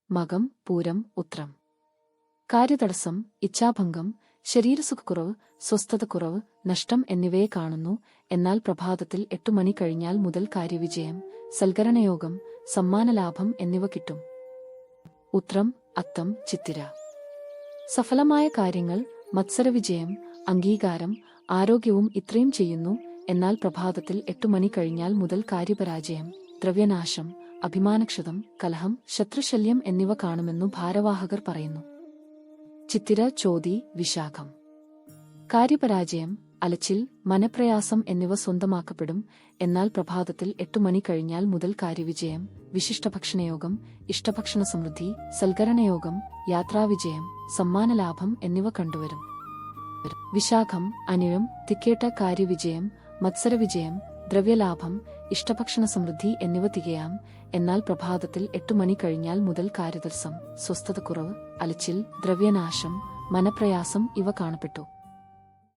മകം, പൂരം, ഉത്രം. കാര്യതടസ്സം, ഇച്ഛാഭംഗം, ശരീരസുഖക്കുറവ്, സ്വസ്ഥതക്കുറവ്, നഷ്ടം എന്നിവയെ കാണുന്നു. എന്നാൽ പ്രഭാതത്തിൽ 8 മണി കഴിഞ്ഞാൽ മുതൽ കാര്യവിജയം, സൽക്കരണയോഗം, സമ്മാനലാഭം എന്നിവ കിട്ടും. ഉത്രം, അത്തം, ചിത്തിര. സഫലമായ കാര്യങ്ങൾ, മത്സരവിജയം, അംഗീകാരം, ആരോഗ്യവും ഇത്രയും ചെയ്യുന്നു. എന്നാൽ പ്രഭാതത്തിൽ 8 മണി കഴിഞ്ഞാൽ മുതൽ കാര്യപരാജയം, ദ്രവ്യനാശം, അഭിമാനക്ഷതം, കലഹം, ശത്രുശല്യം എന്നിവ കാണുമെന്നു ഭാരവാഹകർ പറയുന്നു. ചിത്തിര, ചോതി, വിശാഖം. കാര്യപരാജയം, അലച്ചിൽ, മനപ്രയാസം എന്നിവ സ്വന്തമാക്കപ്പെടും. എന്നാൽ പ്രഭാതത്തിൽ 8 മണി കഴിഞ്ഞാൽ മുതൽ കാര്യവിജയം, വിശിഷ്ടഭക്ഷണയോഗം, ഇഷ്ടഭക്ഷണ സമൃദ്ധി, സൽക്കരണയോഗം, യാത്രാവിജയം, സമ്മാനലാഭം എന്നിവ കണ്ടുവരും. വിശാഖം, അനിഴം, തിക്കേട്ട കാര്യവിജയം, മത്സരവിജയം, ദ്രവ്യലാഭം, ഇഷ്ടഭക്ഷണ സമൃദ്ധി എന്നിവ തികയാം. എന്നാൽ പ്രഭാതത്തിൽ 8 മണി കഴിഞ്ഞാൽ മുതൽ കാര്യതടസ്സം, സ്വസ്ഥതക്കുറവ്, അലച്ചിൽ, ദ്രവ്യനാശം, മനപ്രയാസം ഇവ കാണപ്പെട്ടു.